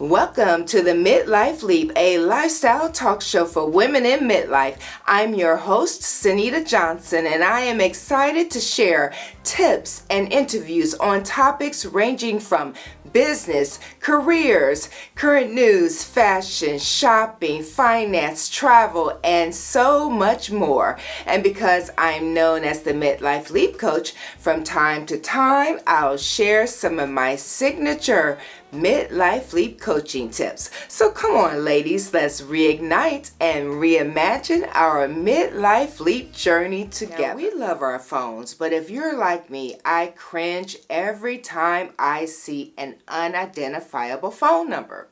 Welcome to the Midlife Leap, a lifestyle talk show for women in midlife. I'm your host, Sunita Johnson, and I am excited to share tips and interviews on topics ranging from business, careers, current news, fashion, shopping, finance, travel, and so much more. And because I'm known as the Midlife Leap Coach, from time to time, I'll share some of my signature Midlife Leap coaching tips. So come on, ladies, let's reignite and reimagine our Midlife Leap journey together. Now, we love our phones, but if you're like me, I cringe every time I see an unidentifiable phone number.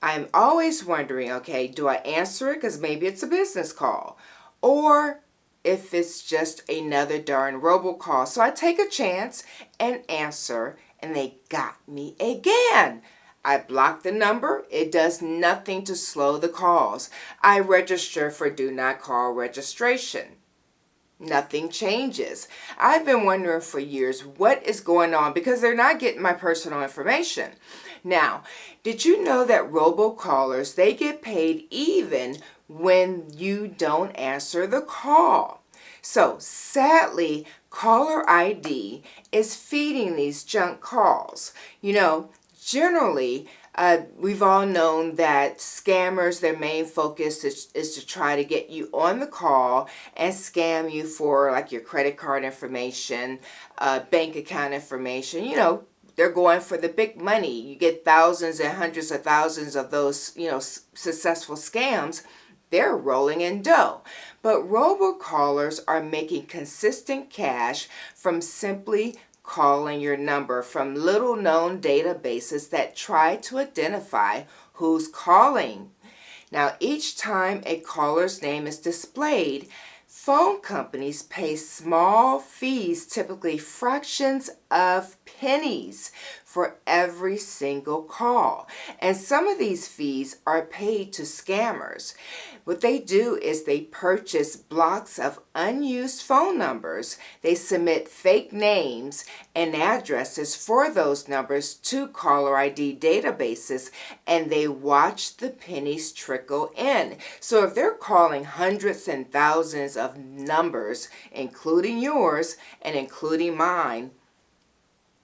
I'm always wondering, okay, do I answer it because maybe it's a business call? Or if it's just another darn robocall. So I take a chance and answer, and they got me again. I block the number. It does nothing to slow the calls. I register for do not call registration. Nothing changes. I've been wondering for years what is going on because they're not getting my personal information. Now, did you know that robocallers, they get paid even when you don't answer the call? So sadly, caller ID is feeding these junk calls. Generally, we've all known that scammers, their main focus is to try to get you on the call and scam you for like your credit card information, bank account information. They're going for the big money. You get thousands and hundreds of thousands of those, successful scams. They're rolling in dough. But robocallers are making consistent cash from simply calling your number from little known databases that try to identify who's calling. Now, each time a caller's name is displayed, phone companies pay small fees, typically fractions of pennies, for every single call. And some of these fees are paid to scammers. What they do is they purchase blocks of unused phone numbers. They submit fake names and addresses for those numbers to caller ID databases, and they watch the pennies trickle in. So if they're calling hundreds and thousands of numbers, including yours and including mine,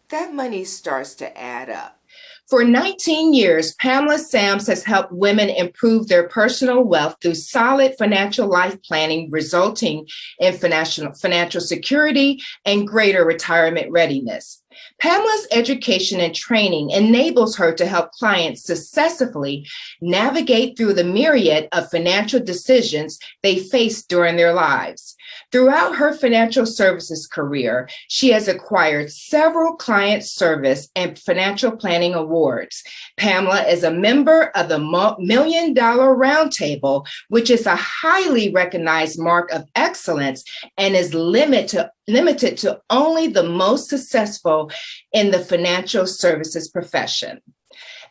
that money starts to add up. For 19 years, Pamela Sams has helped women improve their personal wealth through solid financial life planning, resulting in financial security and greater retirement readiness. Pamela's education and training enables her to help clients successfully navigate through the myriad of financial decisions they face during their lives. Throughout her financial services career, she has acquired several client service and financial planning awards. Pamela is a member of the $1 Million Roundtable, which is a highly recognized mark of excellence and is limited to only the most successful in the financial services profession.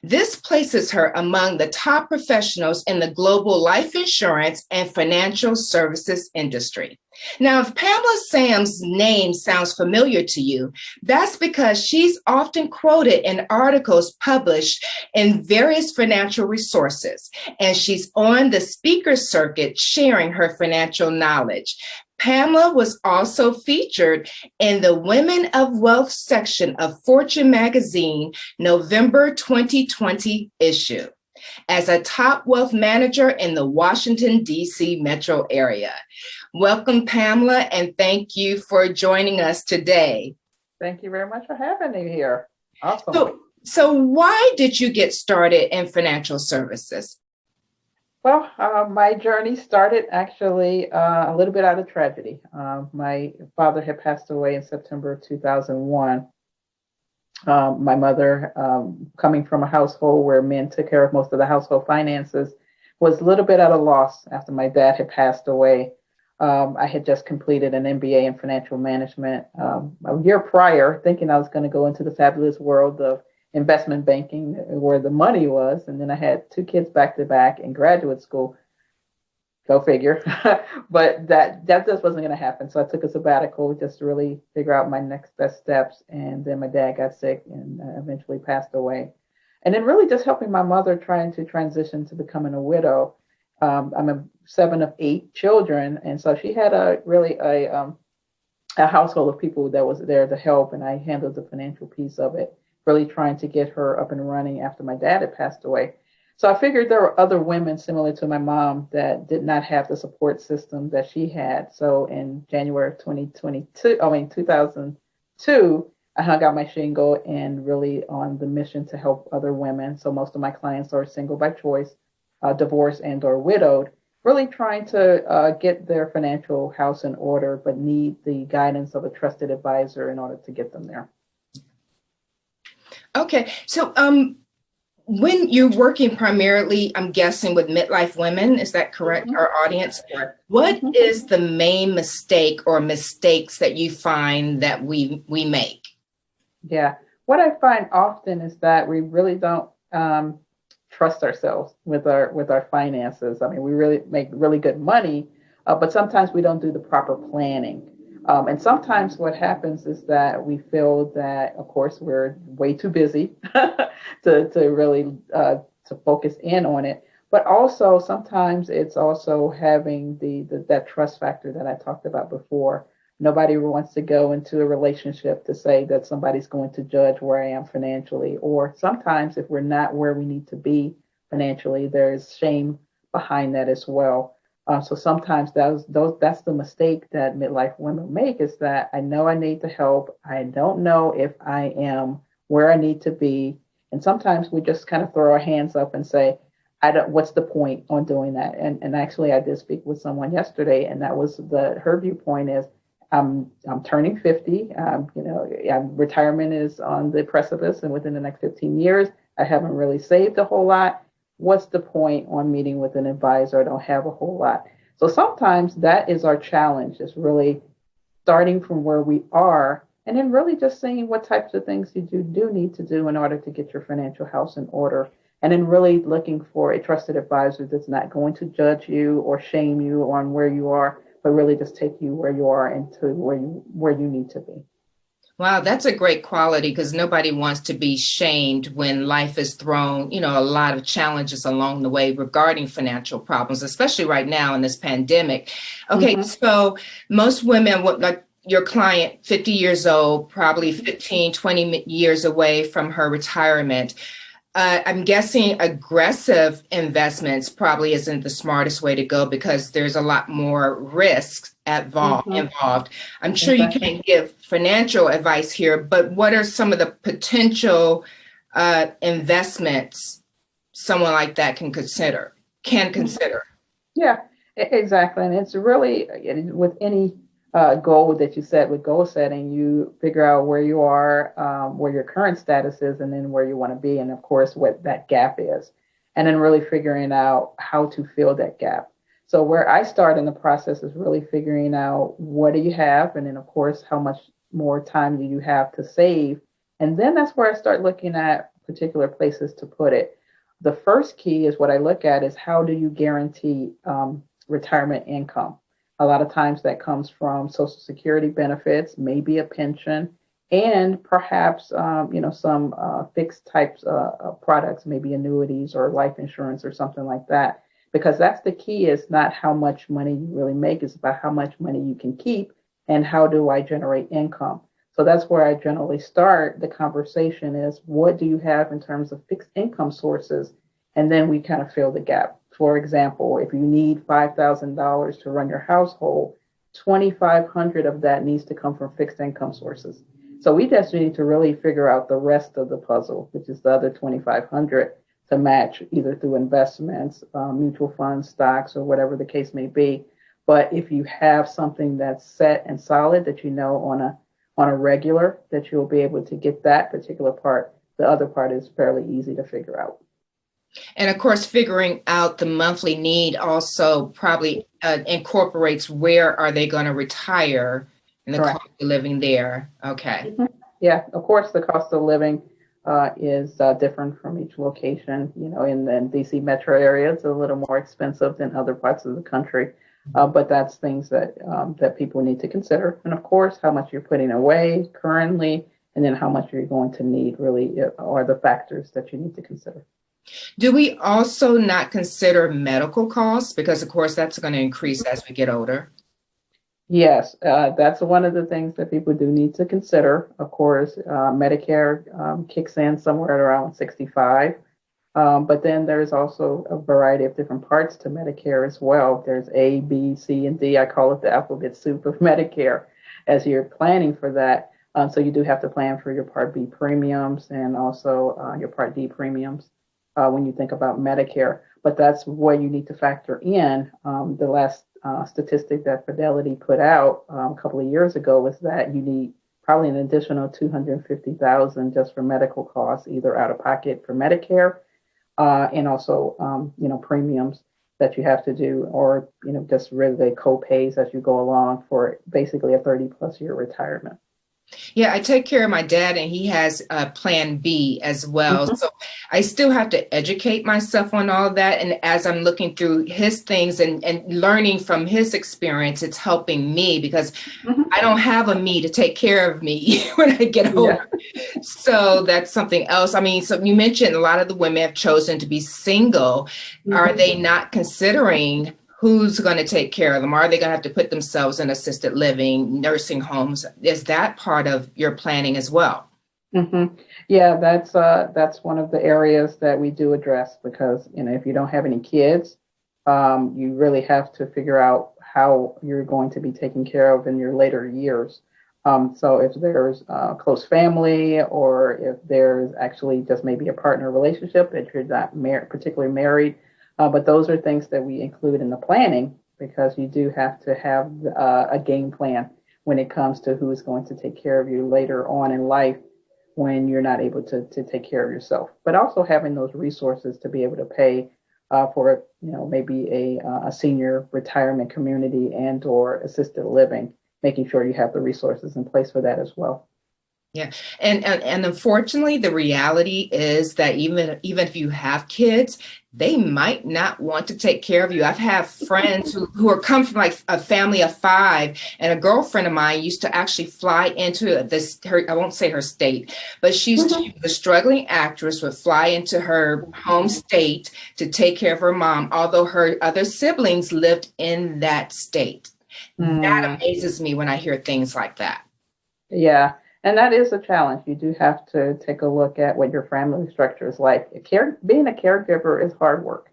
This places her among the top professionals in the global life insurance and financial services industry. Now, if Pamela Sams' name sounds familiar to you, that's because she's often quoted in articles published in various financial resources, and she's on the speaker circuit sharing her financial knowledge. Pamela was also featured in the Women of Wealth section of Fortune magazine November 2020 issue as a top wealth manager in the Washington, D.C. metro area. Welcome, Pamela, and thank you for joining us today. Thank you very much for having me here. Awesome. So why did you get started in financial services? Well, my journey started actually a little bit out of tragedy. My father had passed away in September of 2001. My mother, coming from a household where men took care of most of the household finances, was a little bit at a loss after my dad had passed away. I had just completed an MBA in financial management a year prior, thinking I was going to go into the fabulous world of investment banking where the money was. And then I had 2 kids back to back in graduate school. Go figure. But that just wasn't going to happen. So I took a sabbatical just to really figure out my next best steps. And then my dad got sick and eventually passed away. And then really just helping my mother trying to transition to becoming a widow. I'm a seven of eight children, and so she had a household of people that was there to help, and I handled the financial piece of it, really trying to get her up and running after my dad had passed away. So I figured there were other women similar to my mom that did not have the support system that she had. So in January of 2002, I hung out my shingle and really on the mission to help other women. So most of my clients are single by choice, divorced and or widowed, really trying to get their financial house in order, but need the guidance of a trusted advisor in order to get them there. Okay, so when you're working primarily, I'm guessing with midlife women, is that correct? Our audience, what is the main mistake or mistakes that you find that we make? Yeah, what I find often is that we really don't trust ourselves with our finances. I mean, we really make really good money, but sometimes we don't do the proper planning. And sometimes what happens is that we feel that, of course, we're way too busy to really to focus in on it. But also sometimes it's also having that trust factor that I talked about before. Nobody wants to go into a relationship to say that somebody's going to judge where I am financially. Or sometimes if we're not where we need to be financially, there's shame behind that as well. So sometimes that's the mistake that midlife women make, is that I know I need the help. I don't know if I am where I need to be. And sometimes we just kind of throw our hands up and say, what's the point on doing that? And actually I did speak with someone yesterday, and that was her viewpoint is, I'm turning 50. Retirement is on the precipice, and within the next 15 years, I haven't really saved a whole lot. What's the point on meeting with an advisor? I don't have a whole lot. So sometimes that is our challenge, is really starting from where we are, and then really just seeing what types of things you do need to do in order to get your financial house in order. And then really looking for a trusted advisor that's not going to judge you or shame you on where you are, but really just take you where you are and to where you need to be. Wow, that's a great quality, because nobody wants to be shamed when life is thrown, a lot of challenges along the way regarding financial problems, especially right now in this pandemic. Okay, so most women, like your client, 50 years old, probably 15, 20 years away from her retirement. I'm guessing aggressive investments probably isn't the smartest way to go, because there's a lot more risks involved. I'm sure you can't give financial advice here, but what are some of the potential investments someone like that can consider? Yeah, exactly. And it's really, with any goal that you set with goal setting, you figure out where you are, where your current status is, and then where you want to be, and of course what that gap is, and then really figuring out how to fill that gap. So where I start in the process is really figuring out what do you have, and then of course how much more time do you have to save, and then that's where I start looking at particular places to put it. The first key is what I look at is how do you guarantee retirement income. A lot of times that comes from Social Security benefits, maybe a pension, and perhaps some fixed types of products, maybe annuities or life insurance or something like that. Because that's the key, is not how much money you really make, it's about how much money you can keep and how do I generate income. So that's where I generally start the conversation, is what do you have in terms of fixed income sources? And then we kind of fill the gap. For example, if you need $5,000 to run your household, $2,500 of that needs to come from fixed income sources. So we just need to really figure out the rest of the puzzle, which is the other $2,500, to match either through investments, mutual funds, stocks, or whatever the case may be. But if you have something that's set and solid that you know on a regular, that you'll be able to get that particular part. The other part is fairly easy to figure out. And of course, figuring out the monthly need also probably incorporates where are they going to retire and the cost of living there. Okay. Yeah, of course, the cost of living is different from each location. In the DC metro area, it's a little more expensive than other parts of the country. But that's things that people need to consider. And of course, how much you're putting away currently, and then how much you're going to need really are the factors that you need to consider. Do we also not consider medical costs? Because, of course, that's going to increase as we get older. Yes, that's one of the things that people do need to consider. Of course, Medicare kicks in somewhere at around 65. But then there's also a variety of different parts to Medicare as well. There's A, B, C, and D. I call it the alphabet soup of Medicare as you're planning for that. So you do have to plan for your Part B premiums and also your Part D premiums when you think about Medicare. But that's what you need to factor in. The last statistic that Fidelity put out a couple of years ago was that you need probably an additional $250,000 just for medical costs, either out of pocket for Medicare and also, premiums that you have to do, or, just really co-pays as you go along for basically a 30+ year retirement. Yeah, I take care of my dad, and he has Plan B as well. Mm-hmm. So I still have to educate myself on all that. And as I'm looking through his things and learning from his experience, it's helping me because mm-hmm. I don't have a me to take care of me when I get older. Yeah. So that's something else. I mean, so you mentioned a lot of the women have chosen to be single. Mm-hmm. Are they not considering who's going to take care of them? Are they going to have to put themselves in assisted living, nursing homes? Is that part of your planning as well? Mm-hmm. Yeah, that's one of the areas that we do address because, if you don't have any kids, you really have to figure out how you're going to be taken care of in your later years. So if there's a close family or if there's actually just maybe a partner relationship that you're not particularly married, but those are things that we include in the planning because you do have to have a game plan when it comes to who's going to take care of you later on in life when you're not able to take care of yourself. But also having those resources to be able to pay for, maybe a senior retirement community and or assisted living, making sure you have the resources in place for that as well. Yeah. And unfortunately, the reality is that even if you have kids, they might not want to take care of you. I've had friends who are come from like a family of 5, and a girlfriend of mine used to actually fly into I won't say her state, but she was a struggling actress, would fly into her home state to take care of her mom, although her other siblings lived in that state. That amazes me when I hear things like that. Yeah. And that is a challenge. You do have to take a look at what your family structure is like. Being a caregiver is hard work,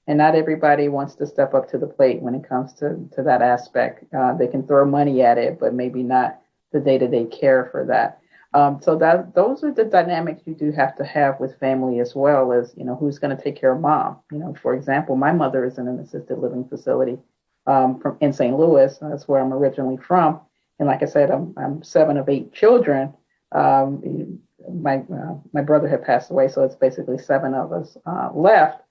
and not everybody wants to step up to the plate when it comes to that aspect. They can throw money at it, but maybe not the day-to-day care for that. So those are the dynamics you do have to have with family as well as, who's going to take care of mom. For example, my mother is in an assisted living facility in St. Louis. That's where I'm originally from. And like I said, I'm 7 of 8 children. My brother had passed away, so it's basically 7 of us left.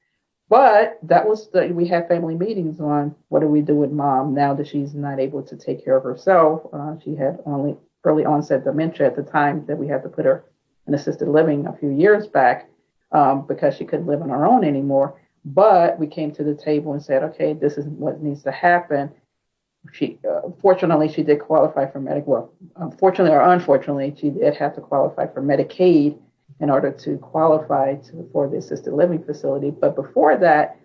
But that was we had family meetings on what do we do with mom now that she's not able to take care of herself. She had only early onset dementia at the time that we had to put her in assisted living a few years back because she couldn't live on her own anymore. But we came to the table and said, okay, this is what needs to happen. She fortunately she did qualify for fortunately or unfortunately she did have to qualify for Medicaid in order to qualify for the assisted living facility. But before that,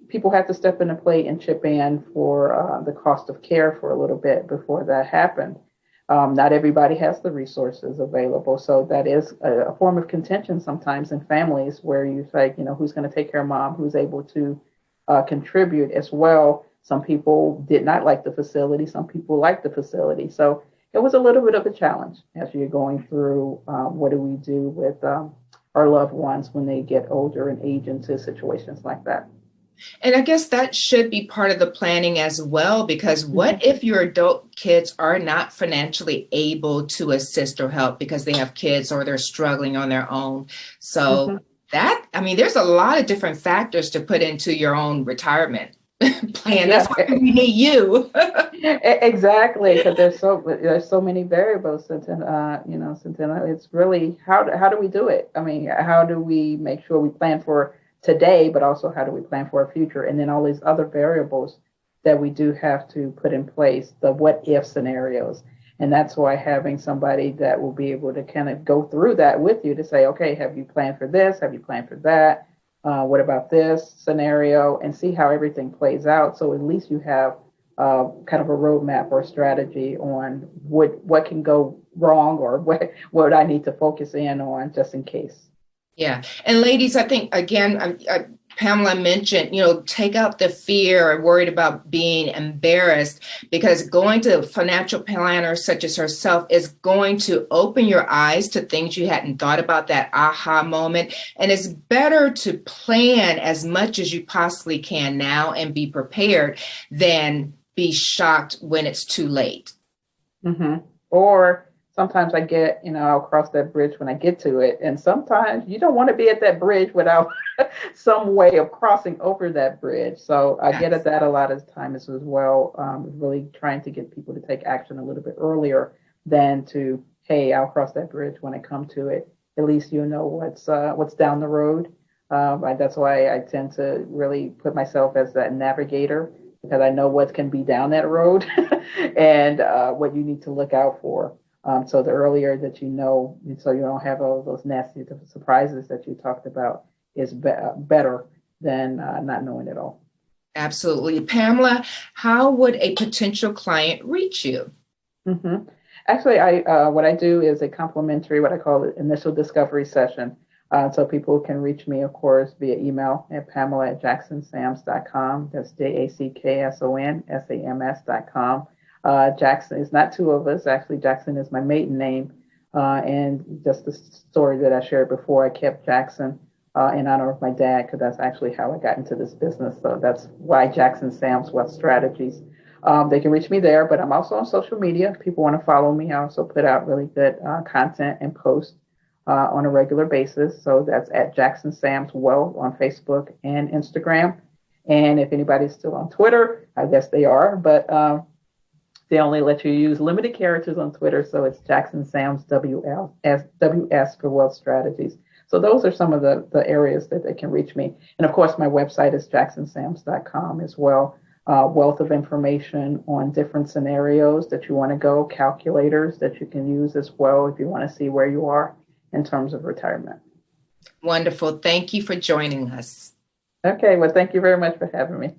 people had to step in the plate and chip in for the cost of care for a little bit before that happened. Not everybody has the resources available, so that is a form of contention sometimes in families where you say, who's going to take care of mom, who's able to contribute as well. Some people did not like the facility. Some people liked the facility. So it was a little bit of a challenge as you're going through what do we do with our loved ones when they get older and age into situations like that. And I guess that should be part of the planning as well, because what if your adult kids are not financially able to assist or help because they have kids or they're struggling on their own? So there's a lot of different factors to put into your own retirement plan. That's why we need you. Exactly, because there's so many variables. Centena, it's really how do we do it? I mean, how do we make sure we plan for today, but also how do we plan for our future? And then all these other variables that we do have to put in place, the what if scenarios. And that's why having somebody that will be able to kind of go through that with you to say, okay, have you planned for this? Have you planned for that? What about this scenario? And see how everything plays out. So at least you have kind of a roadmap or strategy on what can go wrong, or what I need to focus in on just in case. Yeah. And ladies, I think, again, Pamela mentioned, take out the fear or worried about being embarrassed, because going to a financial planner such as herself is going to open your eyes to things you hadn't thought about, that aha moment. And it's better to plan as much as you possibly can now and be prepared than be shocked when it's too late. Mm-hmm. Or sometimes I get, I'll cross that bridge when I get to it. And sometimes you don't want to be at that bridge without some way of crossing over that bridge. So I get at that a lot of times as well, really trying to get people to take action a little bit earlier than to, hey, I'll cross that bridge when I come to it. At least you know what's down the road. That's why I tend to really put myself as that navigator, because I know what can be down that road and what you need to look out for. So the earlier that you know, so you don't have all those nasty surprises that you talked about, is better than not knowing at all. Absolutely. Pamela, how would a potential client reach you? Mm-hmm. Actually, what I do is a complimentary, what I call an initial discovery session. So people can reach me, of course, via email at Pamela@JacksonSams.com. That's JacksonSams.com. Jackson is not two of us. Actually, Jackson is my maiden name. And just the story that I shared before, I kept Jackson in honor of my dad, because that's actually how I got into this business. So that's why Jackson Sams Wealth Strategies. They can reach me there, but I'm also on social media. If people want to follow me, I also put out really good content and posts on a regular basis. So that's at Jackson Sams Wealth on Facebook and Instagram. And if anybody's still on Twitter, I guess they are, but they only let you use limited characters on Twitter. So it's Jackson Sams WS for Wealth Strategies. So those are some of the areas that they can reach me. And of course, my website is JacksonSams.com as well. Wealth of information on different scenarios that you want to go, calculators that you can use as well if you want to see where you are in terms of retirement. Wonderful. Thank you for joining us. Okay. Well, thank you very much for having me.